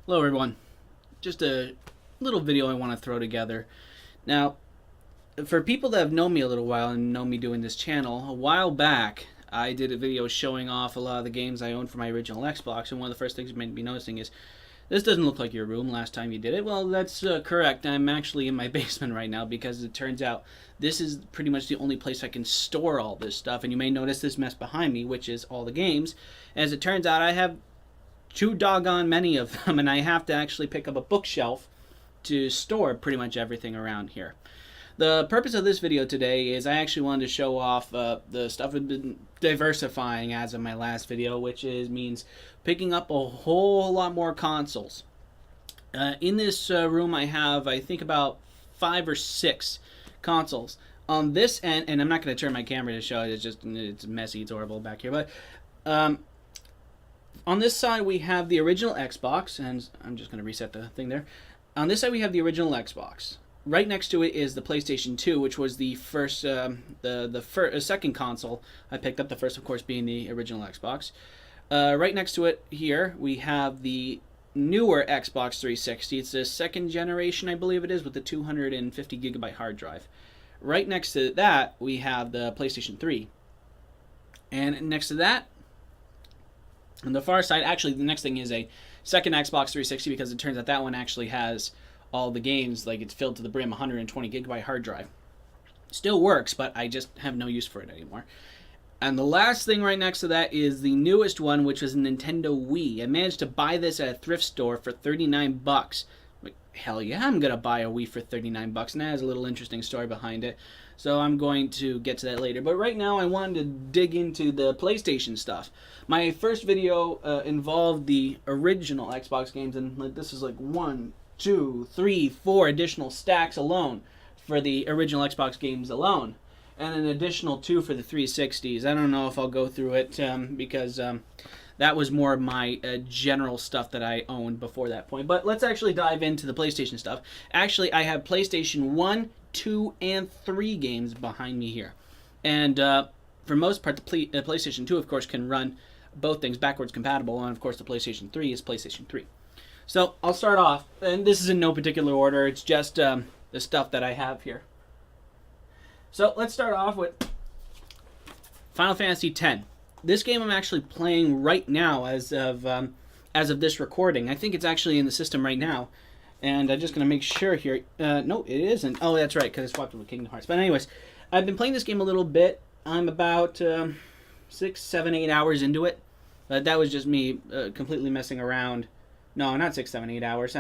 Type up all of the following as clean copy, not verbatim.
Hello everyone. Just a little video I want to throw together. Now, for people that have known me a little while and know me doing this channel, a while back I did a video showing off a lot of the games I owned for my original Xbox, and one of the first things you might be noticing is, this doesn't look like your room last time you did it. Well, that's correct. I'm actually in my basement right now because it turns out this is pretty much the only place I can store all this stuff, and you may notice this mess behind me, which is all the games. As it turns out, I have too doggone many of them, and I have to actually pick up a bookshelf to store pretty much everything around here. The purpose of this video today is I actually wanted to show off the stuff I've been diversifying as of my last video, which means picking up a whole lot more consoles. In this room I have, I think, about 5 or 6 consoles. On this end, and I'm not going to turn my camera to show it, it's messy, it's horrible back here, but on this side we have the original Xbox, and I'm just going to reset the thing there. On this side we have the original Xbox. Right next to it is the PlayStation 2, which was the second console I picked up. The first, of course, being the original Xbox. Right next to it here we have the newer Xbox 360. It's the second generation, I believe it is, with the 250 gigabyte hard drive. Right next to that we have the PlayStation 3, and next to that, on the far side, actually, the next thing is a second Xbox 360, because it turns out that one actually has all the games, like it's filled to the brim, 120 gigabyte hard drive. Still works, but I just have no use for it anymore. And the last thing right next to that is the newest one, which is a Nintendo Wii. I managed to buy this at a thrift store for 39 bucks. Like, hell yeah, I'm gonna buy a Wii for 39 bucks, and that has a little interesting story behind it. So I'm going to get to that later. But right now I wanted to dig into the PlayStation stuff. My first video involved the original Xbox games, and this is like 1, 2, 3, 4 additional stacks alone for the original Xbox games alone, and an additional 2 for the 360s. I don't know if I'll go through it because that was more of my general stuff that I owned before that point. But let's actually dive into the PlayStation stuff. Actually, I have PlayStation 1, 2, and 3 games behind me here. And for most part, the PlayStation 2, of course, can run both things backwards compatible, and of course the PlayStation 3 is PlayStation 3. So I'll start off, and this is in no particular order, it's just the stuff that I have here. So let's start off with Final Fantasy X. This game I'm actually playing right now as of this recording. I think it's actually in the system right now, and I'm just going to make sure here. No, it isn't. Oh, that's right, because I swapped it with Kingdom Hearts. But anyways, I've been playing this game a little bit. I'm about 6, 7, 8 hours into it. That was just me completely messing around. No, not 6, 7, 8 hours.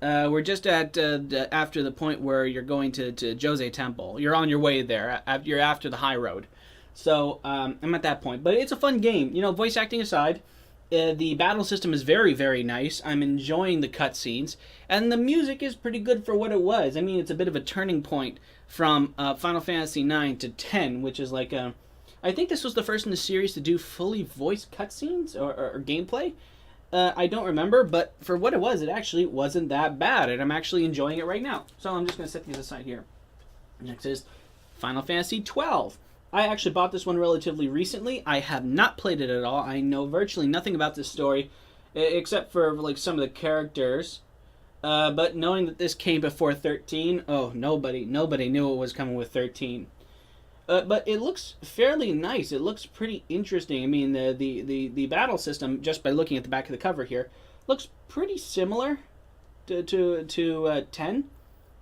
We're just at after the point where you're going to Jose Temple. You're on your way there. You're after the high road. So I'm at that point. But it's a fun game. You know, voice acting aside, the battle system is very, very nice. I'm enjoying the cutscenes, and the music is pretty good for what it was. I mean, it's a bit of a turning point from Final Fantasy IX to 10, which is like I think this was the first in the series to do fully voiced cutscenes or gameplay. I don't remember, but for what it was, it actually wasn't that bad, and I'm actually enjoying it right now. So I'm just going to set these aside here. Next is Final Fantasy XII. I actually bought this one relatively recently. I have not played it at all. I know virtually nothing about this story, except for like some of the characters. But knowing that this came before 13, oh, nobody knew it was coming with 13. But it looks fairly nice. It looks pretty interesting. I mean, the battle system, just by looking at the back of the cover here, looks pretty similar to 10.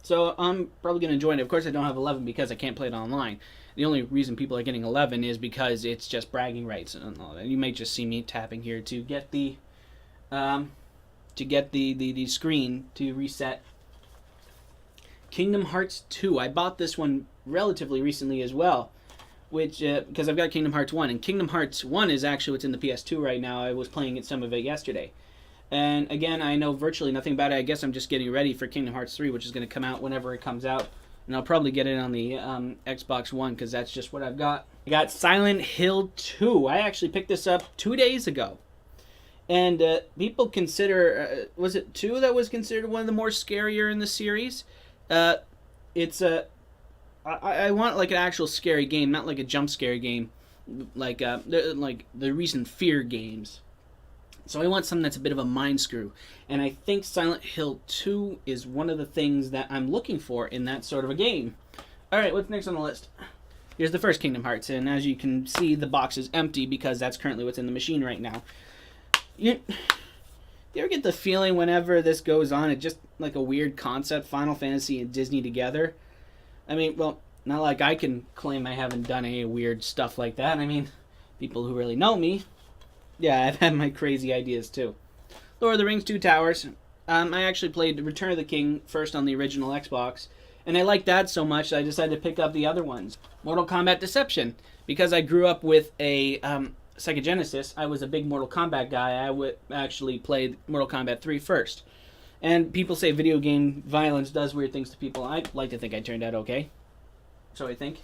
So I'm probably going to join it. Of course, I don't have 11 because I can't play it online. The only reason people are getting 11 is because it's just bragging rights and all that. You may just see me tapping here to get the screen to reset. Kingdom Hearts 2. I bought this one relatively recently as well, which because I've got Kingdom Hearts 1, and Kingdom Hearts 1 is actually what's in the PS2 right now. I was playing some of it yesterday. And again, I know virtually nothing about it. I guess I'm just getting ready for Kingdom Hearts 3, which is going to come out whenever it comes out. And I'll probably get it on the Xbox One, because that's just what I've got. I got Silent Hill 2. I actually picked this up 2 days ago. And people consider, was it 2 that was considered one of the more scarier in the series? It's I want like an actual scary game, not like a jump scare game, like the recent Fear games. So I want something that's a bit of a mind screw. And I think Silent Hill 2 is one of the things that I'm looking for in that sort of a game. Alright, what's next on the list? Here's the first Kingdom Hearts, and as you can see, the box is empty because that's currently what's in the machine right now. You ever get the feeling whenever this goes on, it's just like a weird concept, Final Fantasy and Disney together? I mean, well, not like I can claim I haven't done any weird stuff like that. I mean, people who really know me, yeah, I've had my crazy ideas too. Lord of the Rings, Two Towers. I actually played Return of the King first on the original Xbox, and I liked that so much that I decided to pick up the other ones. Mortal Kombat Deception. Because I grew up with a Sega Genesis, I was a big Mortal Kombat guy. I would actually play Mortal Kombat 3 first. And people say video game violence does weird things to people. I like to think I turned out okay. So I think.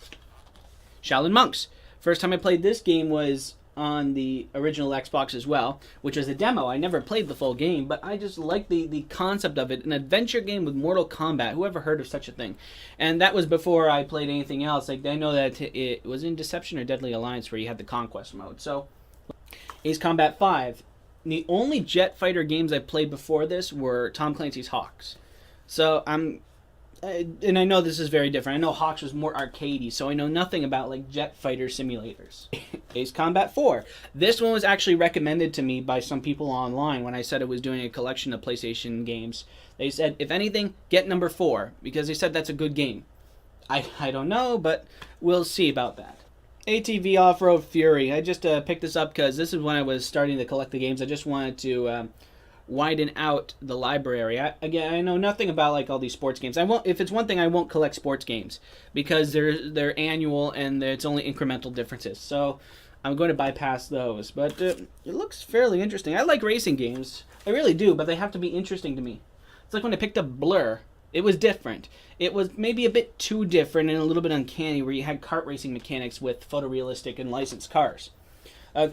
Shaolin Monks. First time I played this game was on the original Xbox as well, which was a demo. I never played the full game, but I just liked the concept of it. An adventure game with Mortal Kombat. Whoever heard of such a thing? And that was before I played anything else. Like, I know that it was in Deception or Deadly Alliance where you had the Conquest mode. So, Ace Combat 5. The only jet fighter games I played before this were Tom Clancy's Hawks. So, and I know this is very different. I know Hawks was more arcadey, so I know nothing about like jet fighter simulators. Ace Combat 4. This one was actually recommended to me by some people online when I said I was doing a collection of PlayStation games. They said, if anything, get number 4, because they said that's a good game. I don't know, but we'll see about that. ATV Off-Road Fury. I just picked this up because this is when I was starting to collect the games. I just wanted to widen out the library. I know nothing about like all these sports games. I won't. If it's one thing, I won't collect sports games because they're annual and it's only incremental differences. So I'm going to bypass those. But it looks fairly interesting. I like racing games. I really do, but they have to be interesting to me. It's like when I picked up Blur. It was different. It was maybe a bit too different and a little bit uncanny, where you had kart racing mechanics with photorealistic and licensed cars.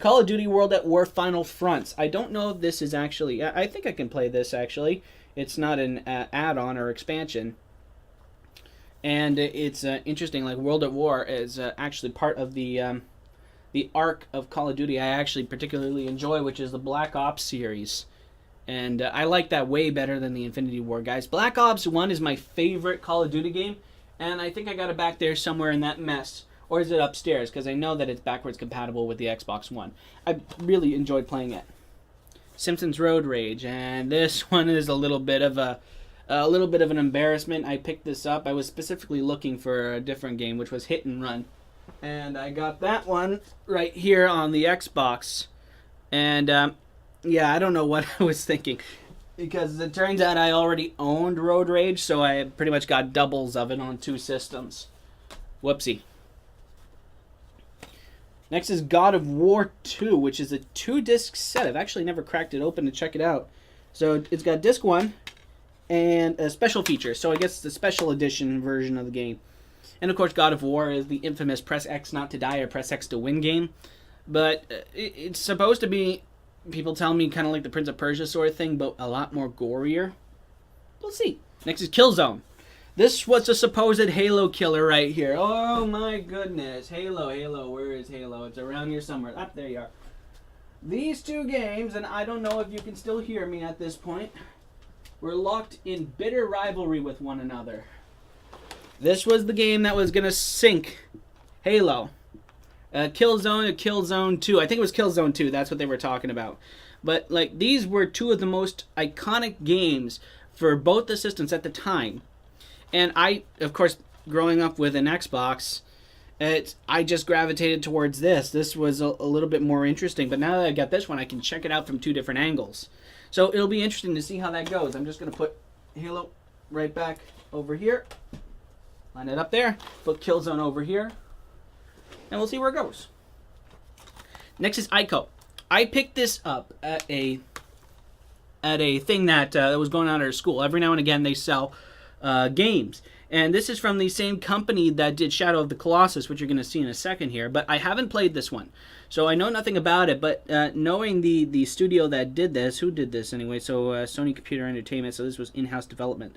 Call of Duty World at War Final Fronts. I don't know if this is actually... I think I can play this, actually. It's not an add-on or expansion. And it's interesting, like World at War is actually part of the arc of Call of Duty I actually particularly enjoy, which is the Black Ops series. And I like that way better than the Infinity War guys. Black Ops 1 is my favorite Call of Duty game, and I think I got it back there somewhere in that mess. Or is it upstairs? Because I know that it's backwards compatible with the Xbox One. I really enjoyed playing it. Simpsons Road Rage, and this one is a little bit of an embarrassment. I picked this up. I was specifically looking for a different game, which was Hit and Run, and I got that one right here on the Xbox. And yeah, I don't know what I was thinking, because it turns out I already owned Road Rage, so I pretty much got doubles of it on 2 systems. Whoopsie. Next is God of War 2, which is a 2-disc set. I've actually never cracked it open to check it out. So it's got disc 1 and a special feature. So I guess it's the special edition version of the game. And of course, God of War is the infamous press X not to die or press X to win game. But it's supposed to be, people tell me, kind of like the Prince of Persia sort of thing, but a lot more gorier. We'll see. Next is Killzone. This was a supposed Halo killer right here. Oh my goodness. Halo, where is Halo? It's around here somewhere. Ah, there you are. These 2 games, and I don't know if you can still hear me at this point, were locked in bitter rivalry with one another. This was the game that was going to sink Halo. Killzone, Killzone 2. I think it was Killzone 2. That's what they were talking about. But like, these were 2 of the most iconic games for both the systems at the time. And I, of course, growing up with an Xbox, I just gravitated towards this. This was a little bit more interesting. But now that I got this one, I can check it out from 2 different angles. So it'll be interesting to see how that goes. I'm just going to put Halo right back over here. Line it up there. Put Killzone over here. And we'll see where it goes. Next is Ico. I picked this up at a thing that was going on at our school. Every now and again they sell games. And this is from the same company that did Shadow of the Colossus, which you're going to see in a second here. But I haven't played this one. So I know nothing about it. But knowing the studio that did this, who did this anyway? So Sony Computer Entertainment. So this was in-house development.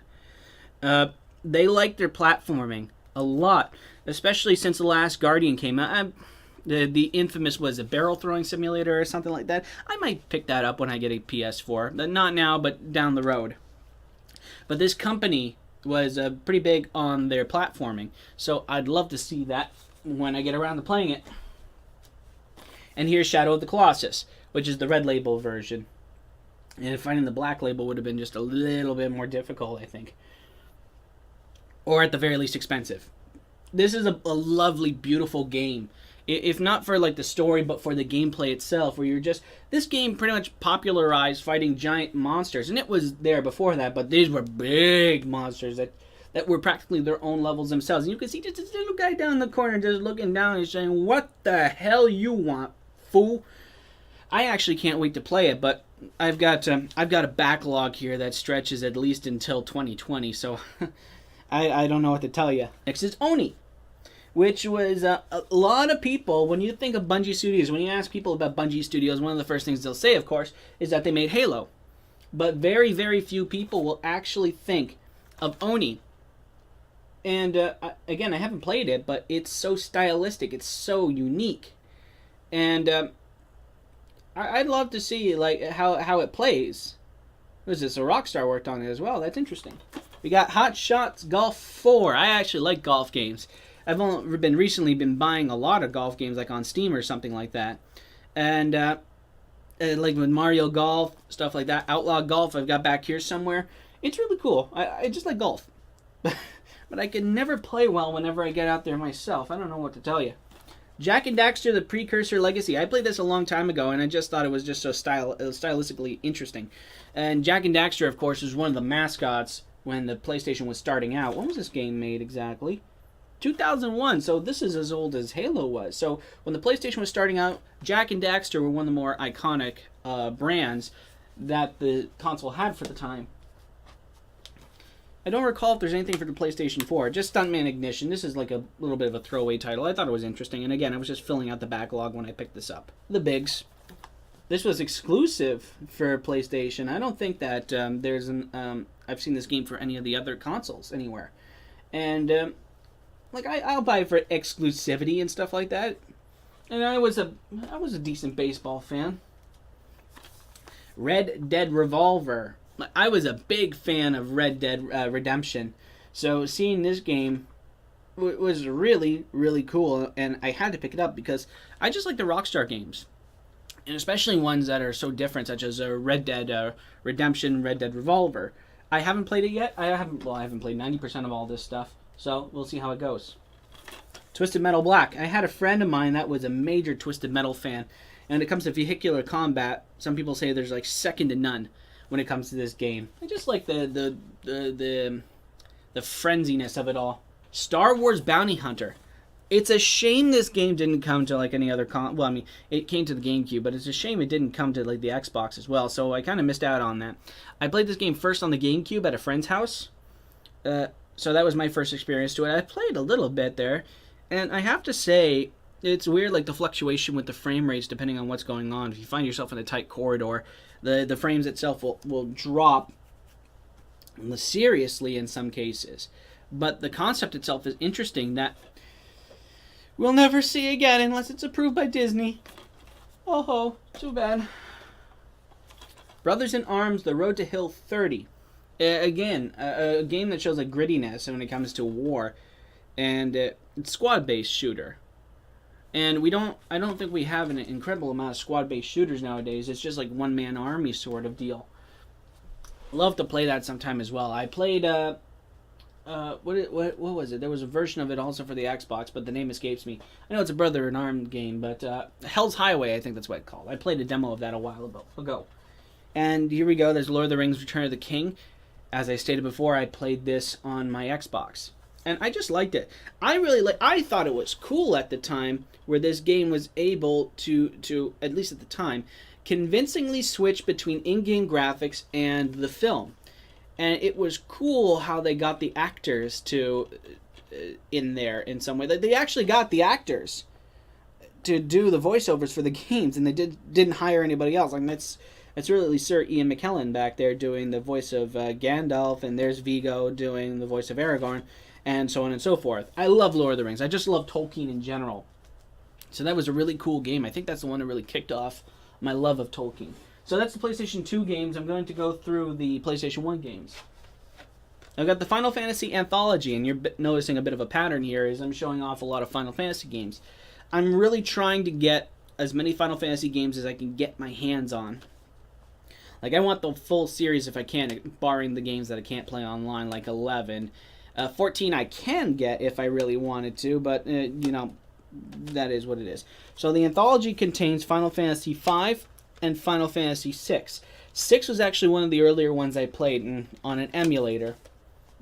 They liked their platforming a lot. Especially since The Last Guardian came out. The infamous, was a barrel throwing simulator or something like that. I might pick that up when I get a PS4. Not now, but down the road. But this company was pretty big on their platforming, so I'd love to see that when I get around to playing it. And here's Shadow of the Colossus, which is the red label version. And finding the black label would have been just a little bit more difficult, I think. Or at the very least expensive. This is a lovely, beautiful game. If not for like the story, but for the gameplay itself, where you're just... This game pretty much popularized fighting giant monsters. And it was there before that, but these were big monsters that were practically their own levels themselves. And you can see just this little guy down in the corner just looking down and saying, "What the hell you want, fool?" I actually can't wait to play it, but I've got a backlog here that stretches at least until 2020, so I don't know what to tell you. Next is Oni, which was a lot of people, when you think of Bungie Studios, when you ask people about Bungie Studios, one of the first things they'll say, of course, is that they made Halo. But very, very few people will actually think of Oni. And again, I haven't played it, but it's so stylistic, it's so unique. And I'd love to see like how it plays. What is this? A Rockstar worked on it as well. That's interesting. We got Hot Shots Golf 4. I actually like golf games. I've only recently been buying a lot of golf games, like on Steam or something like that. And like with Mario Golf, stuff like that. Outlaw Golf, I've got back here somewhere. It's really cool. I just like golf. But I can never play well whenever I get out there myself. I don't know what to tell you. Jak and Daxter, the Precursor Legacy. I played this a long time ago, and I just thought it was just so stylistically interesting. And Jak and Daxter, of course, was one of the mascots when the PlayStation was starting out. When was this game made exactly? 2001, so this is as old as Halo was. So when the PlayStation was starting out, Jak and Daxter were one of the more iconic brands that the console had for the time. I don't recall if there's anything for the PlayStation 4. Just Stuntman Ignition. This is like a little bit of a throwaway title. I thought it was interesting. And again, I was just filling out the backlog when I picked this up. The Bigs. This was exclusive for PlayStation. I don't think that there's an... I've seen this game for any of the other consoles anywhere. And like I'll buy it for exclusivity and stuff like that. And I was a decent baseball fan. Red Dead Revolver. I was a big fan of Red Dead Redemption, so seeing this game was really, really cool, and I had to pick it up because I just like the Rockstar games, and especially ones that are so different, such as Red Dead Redemption, Red Dead Revolver. I haven't played it yet. I haven't played 90% of all this stuff, so we'll see how it goes. Twisted Metal Black. I had a friend of mine that was a major Twisted Metal fan, and when it comes to vehicular combat, some people say there's like second to none when it comes to this game. I just like the frenziness of it all. Star Wars Bounty Hunter. It's a shame this game didn't come to like any other well, I mean, it came to the GameCube, but it's a shame it didn't come to like the Xbox as well. So I kind of missed out on that. I played this game first on the GameCube at a friend's house. So that was my first experience to it. I played a little bit there, and I have to say, it's weird, like the fluctuation with the frame rates depending on what's going on. If you find yourself in a tight corridor, the frames itself will drop seriously in some cases. But the concept itself is interesting that we'll never see again unless it's approved by Disney. Oh ho, too bad. Brothers in Arms, The Road to Hill 30. Again, a game that shows like grittiness when it comes to war. And it's squad-based shooter. And I don't think we have an incredible amount of squad-based shooters nowadays. It's just like one-man army sort of deal. Love to play that sometime as well. I played, what was it? There was a version of it also for the Xbox, but the name escapes me. I know it's a Brother in Arms game, but Hell's Highway, I think that's what it's called. I played a demo of that a while ago. And here we go. There's Lord of the Rings Return of the King. As I stated before, I played this on my Xbox. And I just liked it. I thought it was cool at the time where this game was able to, at least at the time, convincingly switch between in-game graphics and the film. And it was cool how they got the actors to in there in some way. They actually got the actors to do the voiceovers for the games, and they didn't hire anybody else. Like that's really Sir Ian McKellen back there doing the voice of Gandalf, and there's Viggo doing the voice of Aragorn, and so on and so forth. I love Lord of the Rings. I just love Tolkien in general. So that was a really cool game. I think that's the one that really kicked off my love of Tolkien. So that's the PlayStation 2 games. I'm going to go through the PlayStation 1 games. I've got the Final Fantasy Anthology, and you're noticing a bit of a pattern here as I'm showing off a lot of Final Fantasy games. I'm really trying to get as many Final Fantasy games as I can get my hands on. Like, I want the full series if I can, barring the games that I can't play online, like 11. 14 I can get if I really wanted to, but, you know, that is what it is. So the Anthology contains Final Fantasy V and Final Fantasy VI. 6 was actually one of the earlier ones I played on an emulator.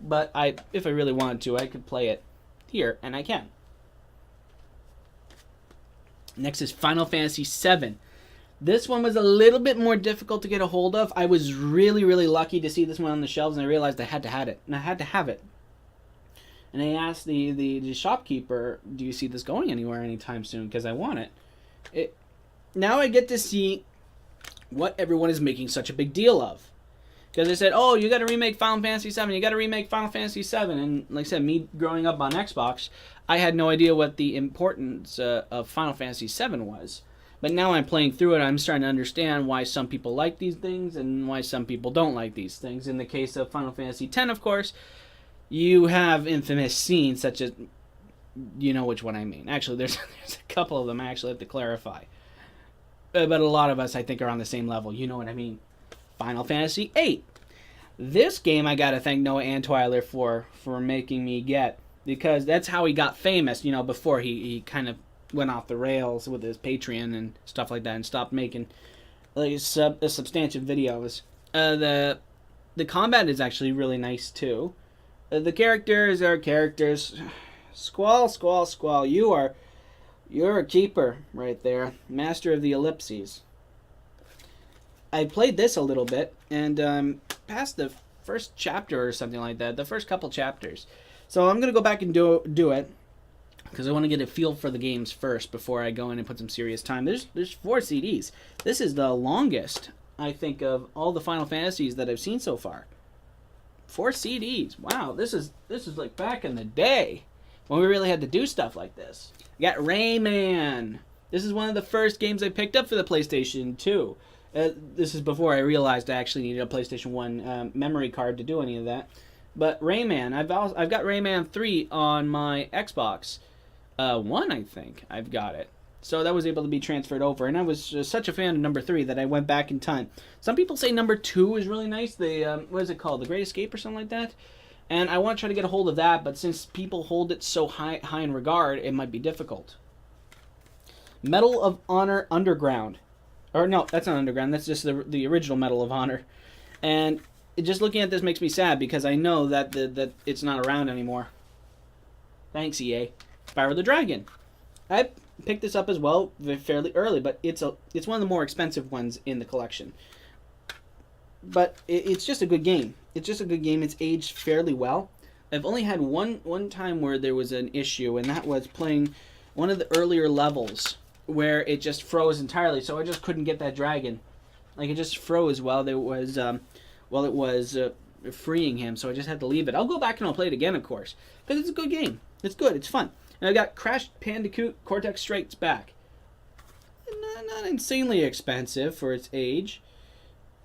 But if I really wanted to, I could play it here, and I can. Next is Final Fantasy VII. This one was a little bit more difficult to get a hold of. I was really, really lucky to see this one on the shelves, and I realized I had to have it. And I had to have it. And I asked the shopkeeper, do you see this going anywhere anytime soon? Because I want it. Now I get to see what everyone is making such a big deal of. Because they said, oh, you got to remake Final Fantasy VII. You got to remake Final Fantasy VII. And like I said, me growing up on Xbox, I had no idea what the importance of Final Fantasy VII was. But now I'm playing through it, I'm starting to understand why some people like these things and why some people don't like these things. In the case of Final Fantasy X, of course, you have infamous scenes such as, you know which one I mean. Actually, there's a couple of them I actually have to clarify. But a lot of us, I think, are on the same level. You know what I mean. Final Fantasy VIII. This game I gotta thank Noah Antwiler for making me get, because that's how he got famous, you know, before he kind of went off the rails with his Patreon and stuff like that and stopped making like substantive videos. The combat is actually really nice too. The characters are characters. Squall, Squall, Squall. You're a keeper right there, master of the ellipses. I played this a little bit, and past the first chapter or something like that, the first couple chapters. So I'm going to go back and do it, because I want to get a feel for the games first before I go in and put some serious time. There's 4 CDs. This is the longest, I think, of all the Final Fantasies that I've seen so far. 4 CDs. Wow, this is like back in the day when we really had to do stuff like this. I got Rayman. This is one of the first games I picked up for the PlayStation 2. This is before I realized I actually needed a PlayStation 1 memory card to do any of that. But Rayman, I've got Rayman 3 on my Xbox One, I think. I've got it. So that was able to be transferred over. And I was such a fan of number 3 that I went back in time. Some people say number 2 is really nice. What is it called? The Great Escape or something like that? And I want to try to get a hold of that, but since people hold it so high in regard, it might be difficult. Medal of Honor Underground. Or no, that's not Underground. That's just the original Medal of Honor. And just looking at this makes me sad because I know that that it's not around anymore. Thanks, EA. Spyro the Dragon. I picked this up as well fairly early, but it's one of the more expensive ones in the collection. But it's just a good game. It's just a good game. It's aged fairly well. I've only had one time where there was an issue, and that was playing one of the earlier levels where it just froze entirely. So I just couldn't get that dragon. Like, it just froze while it was freeing him. So I just had to leave it. I'll go back and I'll play it again, of course, because it's a good game. It's good. It's fun. And I got Crash Bandicoot Cortex Strikes Back. Not insanely expensive for its age,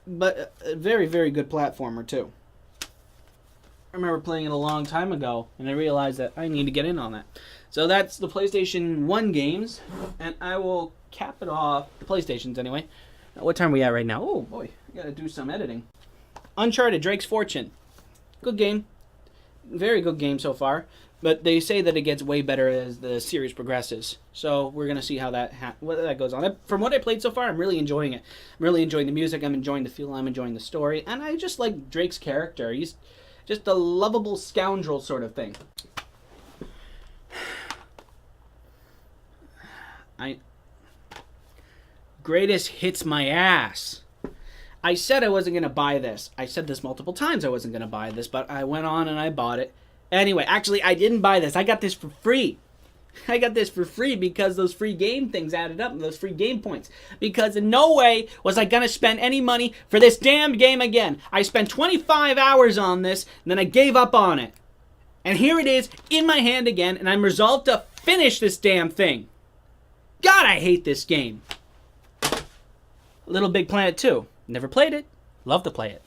but a very, very good platformer too. I remember playing it a long time ago, and I realized that I need to get in on that. So that's the PlayStation 1 games, and I will cap it off, the PlayStations anyway. What time are we at right now? Oh boy, I gotta do some editing. Uncharted Drake's Fortune. Good game. Very good game so far. But they say that it gets way better as the series progresses. So we're going to see how what that goes on. From what I played so far, I'm really enjoying it. I'm really enjoying the music. I'm enjoying the feel. I'm enjoying the story. And I just like Drake's character. He's just a lovable scoundrel sort of thing. Greatest hits my ass. I said I wasn't going to buy this. I said this multiple times I wasn't going to buy this, but I went on and I bought it. Anyway, actually, I didn't buy this. I got this for free. I got this for free because those free game things added up, those free game points. Because in no way was I going to spend any money for this damned game again. I spent 25 hours on this, and then I gave up on it. And here it is in my hand again, and I'm resolved to finish this damn thing. God, I hate this game. Little Big Planet 2. Never played it. Love to play it.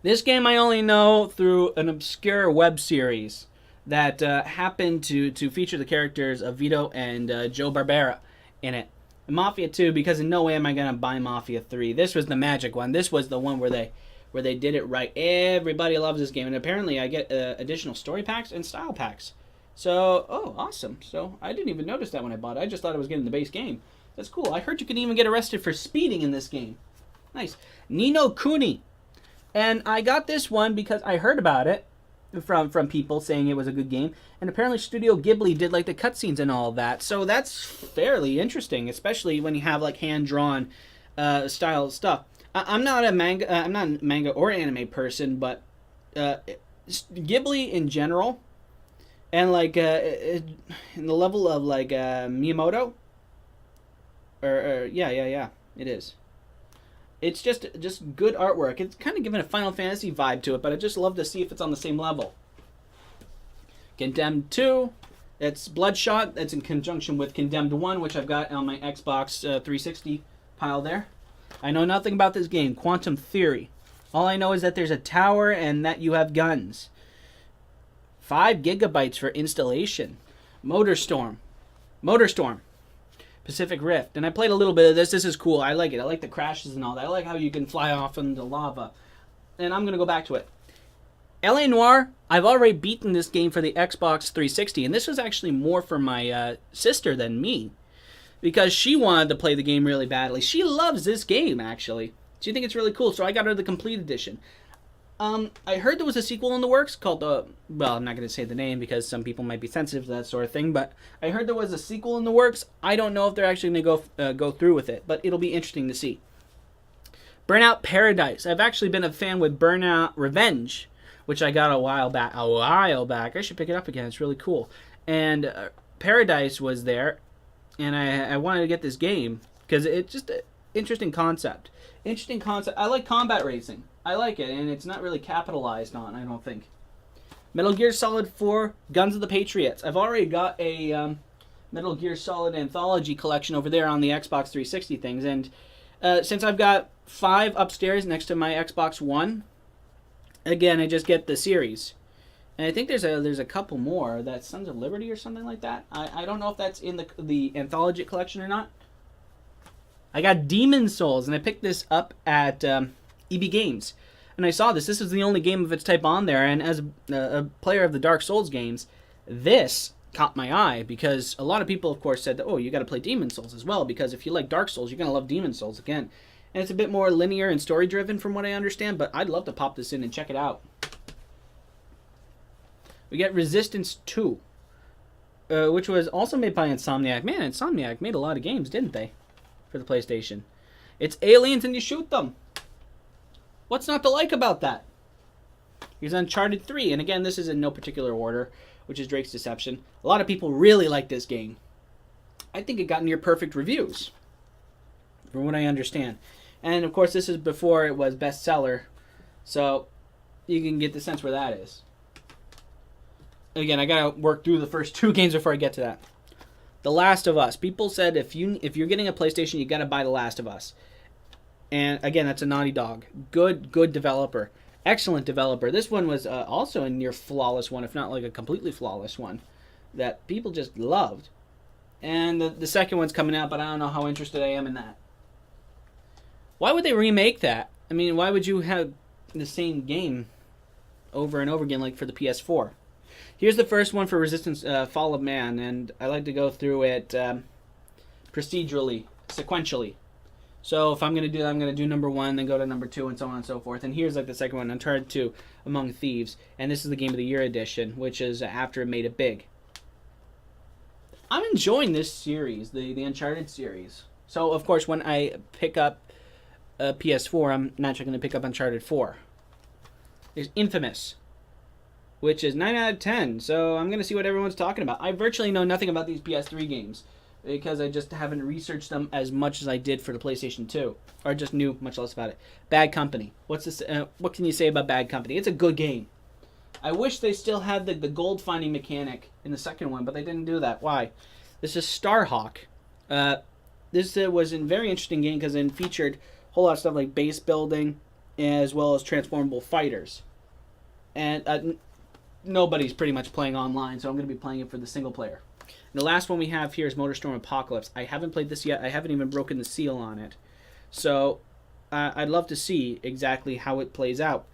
This game I only know through an obscure web series that happened to feature the characters of Vito and Joe Barbera in it. Mafia 2, because in no way am I going to buy Mafia 3. This was the magic one. This was the one where they did it right. Everybody loves this game. And apparently I get additional story packs and style packs. So, oh, awesome. So I didn't even notice that when I bought it. I just thought I was getting the base game. That's cool. I heard you could even get arrested for speeding in this game. Nice. Ni no Kuni. And I got this one because I heard about it from people saying it was a good game. And apparently Studio Ghibli did like the cutscenes and all of that. So that's fairly interesting, especially when you have like hand-drawn style stuff. I'm not a manga or anime person, but Ghibli in general, and like in the level of like Miyamoto, yeah, it is. It's just good artwork. It's kind of given a Final Fantasy vibe to it, but I just love to see if it's on the same level. Condemned 2, it's Bloodshot. That's in conjunction with Condemned 1, which I've got on my Xbox 360 pile there. I know nothing about this game. Quantum Theory. All I know is that there's a tower and that you have guns. 5 gigabytes for installation. Motorstorm. Pacific Rift. And I played a little bit of this. This is cool. I like it. I like the crashes and all that. I like how you can fly off into lava. And I'm going to go back to it. L.A. Noire. I've already beaten this game for the Xbox 360. And this was actually more for my sister than me. Because she wanted to play the game really badly. She loves this game, actually. She thinks it's really cool. So I got her the complete edition. I heard there was a sequel in the works called, well, I'm not going to say the name because some people might be sensitive to that sort of thing, but I heard there was a sequel in the works. I don't know if they're actually going to go through with it, but it'll be interesting to see. Burnout Paradise. I've actually been a fan with Burnout Revenge, which I got a while back. I should pick it up again. It's really cool. And Paradise was there, and I wanted to get this game because it's just an interesting concept. I like combat racing. I like it, and it's not really capitalized on, I don't think. Metal Gear Solid 4, Guns of the Patriots. I've already got a Metal Gear Solid Anthology collection over there on the Xbox 360 things, and since I've got 5 upstairs next to my Xbox One, again, I just get the series. And I think there's a couple more. That's Sons of Liberty or something like that. I don't know if that's in the Anthology collection or not. I got Demon Souls, and I picked this up at EB Games. And I saw this. This is the only game of its type on there. And as a player of the Dark Souls games, this caught my eye. Because a lot of people, of course, said that, oh, you got to play Demon Souls as well. Because if you like Dark Souls, you're going to love Demon Souls again. And it's a bit more linear and story-driven from what I understand. But I'd love to pop this in and check it out. We get Resistance 2. Which was also made by Insomniac. Man, Insomniac made a lot of games, didn't they? For the PlayStation. It's aliens and you shoot them. What's not to like about that? Here's Uncharted 3. And again, this is in no particular order, which is Drake's Deception. A lot of people really like this game. I think it got near perfect reviews, from what I understand. And of course, this is before it was bestseller. So you can get the sense where that is. Again, I gotta work through the first 2 games before I get to that. The Last of Us. People said if you're getting a PlayStation, you gotta buy The Last of Us. And again, that's a Naughty Dog. Good developer. Excellent developer. This one was also a near flawless one, if not like a completely flawless one, that people just loved. And the second one's coming out, but I don't know how interested I am in that. Why would they remake that? I mean, why would you have the same game over and over again like for the PS4? Here's the first one for Resistance Fall of Man, and I like to go through it procedurally, sequentially. So if I'm going to do that, I'm going to do number 1, then go to number 2, and so on and so forth. And here's like the second one, Uncharted 2, Among Thieves. And this is the Game of the Year edition, which is after it made it big. I'm enjoying this series, the Uncharted series. So, of course, when I pick up a PS4, I'm naturally going to pick up Uncharted 4. There's Infamous, which is 9 out of 10. So I'm going to see what everyone's talking about. I virtually know nothing about these PS3 games because I just haven't researched them as much as I did for the PlayStation 2. Or just knew much less about it. Bad Company. What can you say about Bad Company? It's a good game. I wish they still had the gold finding mechanic in the second one, but they didn't do that. Why? This is Starhawk. This was a very interesting game because it featured a whole lot of stuff like base building as well as transformable fighters. And nobody's pretty much playing online, so I'm going to be playing it for the single player. And the last one we have here is MotorStorm Apocalypse. I haven't played this yet. I haven't even broken the seal on it. So I'd love to see exactly how it plays out.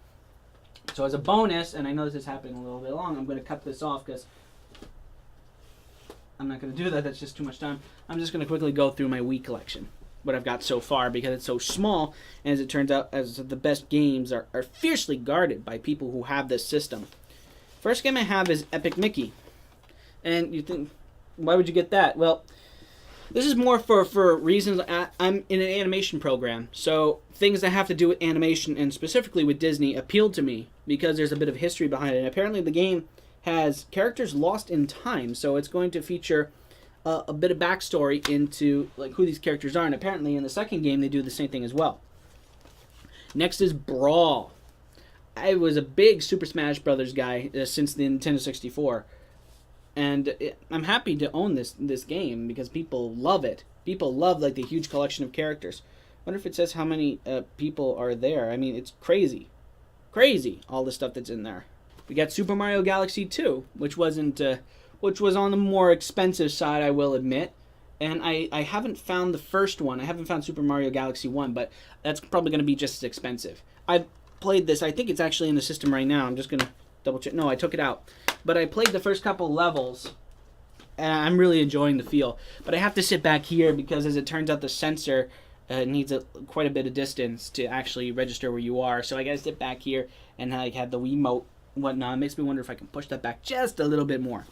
So as a bonus, and I know this is happening a little bit long, I'm going to cut this off because I'm not going to do that. That's just too much time. I'm just going to quickly go through my Wii collection, what I've got so far, because it's so small, and as it turns out, as the best games are fiercely guarded by people who have this system. First game I have is Epic Mickey. And you think, why would you get that? Well, this is more for reasons. I'm in an animation program, so things that have to do with animation and specifically with Disney appealed to me because there's a bit of history behind it. And apparently the game has characters lost in time, so it's going to feature a bit of backstory into like who these characters are. And apparently in the second game they do the same thing as well. Next is Brawl. I was a big Super Smash Brothers guy since the Nintendo 64. And I'm happy to own this game because people love it. People love like the huge collection of characters. I wonder if it says how many people are there. I mean, it's crazy. Crazy, all the stuff that's in there. We got Super Mario Galaxy 2, which was on the more expensive side, I will admit. And I haven't found the first one. I haven't found Super Mario Galaxy 1, but that's probably going to be just as expensive. I've played this. I think it's actually in the system right now. I'm just going to double check. No, I took it out. But I played the first couple levels, and I'm really enjoying the feel. But I have to sit back here because, as it turns out, the sensor needs quite a bit of distance to actually register where you are. So I got to sit back here and like have the Wiimote and whatnot. It makes me wonder if I can push that back just a little bit more.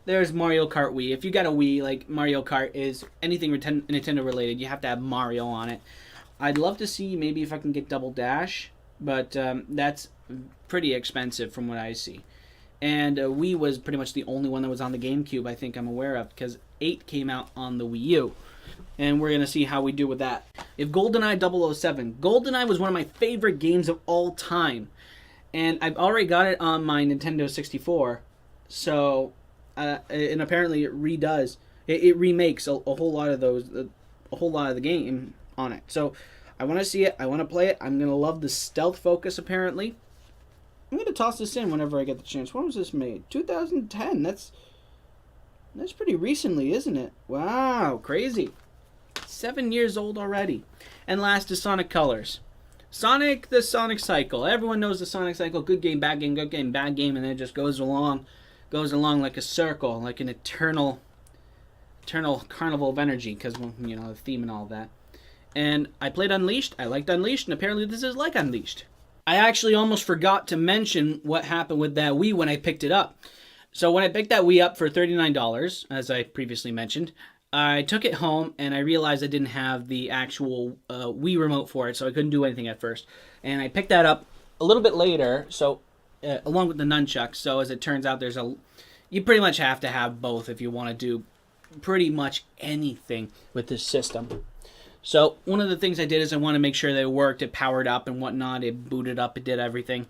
There's Mario Kart Wii. If you got a Wii, like Mario Kart is anything Nintendo related, you have to have Mario on it. I'd love to see maybe if I can get Double Dash, but that's pretty expensive from what I see. And Wii was pretty much the only one that was on the GameCube I think I'm aware of, because 8 came out on the Wii U. And we're going to see how we do with that. If GoldenEye 007. GoldenEye was one of my favorite games of all time. And I've already got it on my Nintendo 64. So, and apparently it redoes. It remakes a whole lot of those, a whole lot of the game on it. So, I want to see it. I want to play it. I'm going to love the stealth focus, apparently. I'm going to toss this in whenever I get the chance. When was this made? 2010. That's pretty recently, isn't it? Wow, crazy. 7 years old already. And last is Sonic Colors. Sonic, the Sonic Cycle. Everyone knows the Sonic Cycle. Good game, bad game, good game, bad game. And then it just goes along like a circle, like an eternal carnival of energy. Because, well, you know, the theme and all that. And I played Unleashed. I liked Unleashed. And apparently this is like Unleashed. I actually almost forgot to mention what happened with that Wii when I picked it up. So when I picked that Wii up for $39, as I previously mentioned, I took it home and I realized I didn't have the actual Wii remote for it, so I couldn't do anything at first. And I picked that up a little bit later, so along with the nunchucks. So as it turns out, you pretty much have to have both if you want to do pretty much anything with this system. So one of the things I did is I wanted to make sure that it worked, it powered up and whatnot, it booted up, it did everything.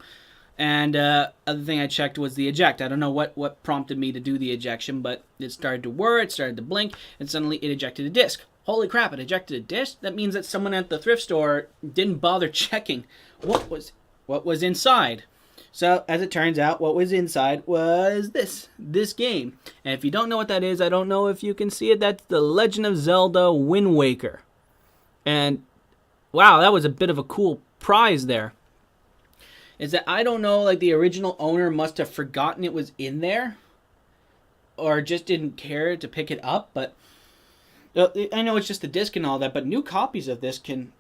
And other thing I checked was the eject. I don't know what prompted me to do the ejection, but it started to whir, it started to blink, and suddenly it ejected a disc. Holy crap, it ejected a disc? That means that someone at the thrift store didn't bother checking what was inside. So, as it turns out, what was inside was this game. And if you don't know what that is, I don't know if you can see it, that's The Legend of Zelda Wind Waker. And, wow, that was a bit of a cool prize there. Is that I don't know, like the original owner must have forgotten it was in there. Or just didn't care to pick it up, but I know it's just the disc and all that, but new copies of this can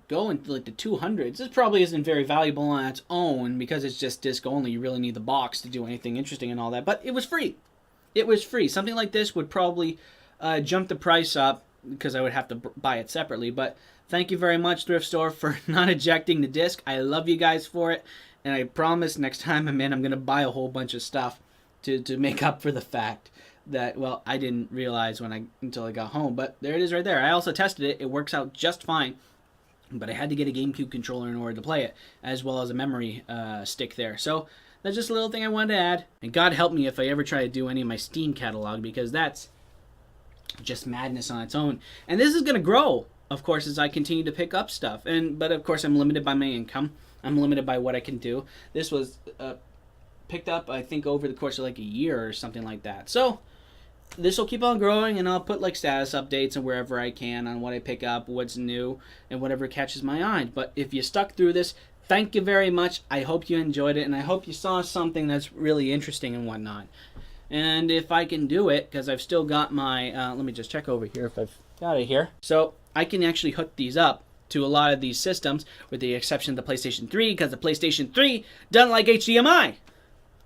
go into like the 200s. This probably isn't very valuable on its own because it's just disc only. You really need the box to do anything interesting and all that, but it was free. It was free. Something like this would probably jump the price up because I would have to buy it separately, but thank you very much, thrift store, for not ejecting the disc. I love you guys for it, and I promise next time I'm in, I'm going to buy a whole bunch of stuff to make up for the fact that, well, I didn't realize until I got home. But there it is right there. I also tested it. It works out just fine, but I had to get a GameCube controller in order to play it, as well as a memory stick there. So that's just a little thing I wanted to add. And God help me if I ever try to do any of my Steam catalog, because that's just madness on its own. And this is going to grow, of course, as I continue to pick up stuff. But of course, I'm limited by my income. I'm limited by what I can do. This was picked up, I think, over the course of like a year or something like that. So this will keep on growing, and I'll put like status updates and wherever I can on what I pick up, what's new, and whatever catches my eye. But if you stuck through this, thank you very much. I hope you enjoyed it, and I hope you saw something that's really interesting and whatnot. And if I can do it, because I've still got my, let me just check over here if I've got it here. So I can actually hook these up to a lot of these systems, with the exception of the PlayStation 3, because the PlayStation 3 doesn't like HDMI.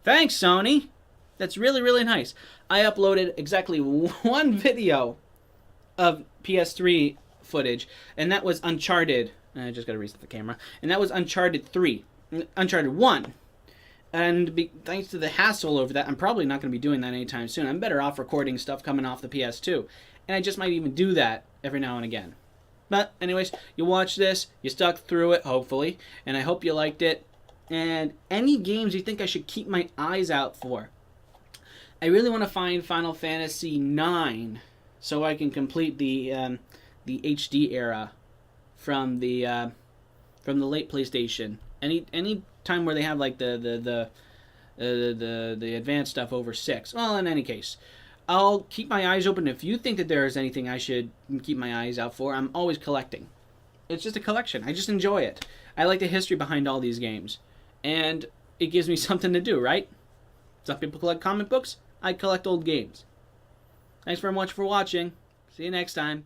Thanks, Sony. That's really, really nice. I uploaded exactly one video of PS3 footage, and that was Uncharted. I just got to reset the camera. And that was Uncharted 1. And thanks to the hassle over that, I'm probably not going to be doing that anytime soon. I'm better off recording stuff coming off the PS2. And I just might even do that every now and again. But anyways, you watched this, you stuck through it, hopefully, and I hope you liked it. And any games you think I should keep my eyes out for. I really want to find Final Fantasy IX so I can complete the HD era from the late PlayStation. Any time where they have like the advanced stuff over 6. Well, in any case, I'll keep my eyes open. If you think that there is anything I should keep my eyes out for, I'm always collecting. It's just a collection. I just enjoy it. I like the history behind all these games. And it gives me something to do, right? Some people collect comic books. I collect old games. Thanks very much for watching. See you next time.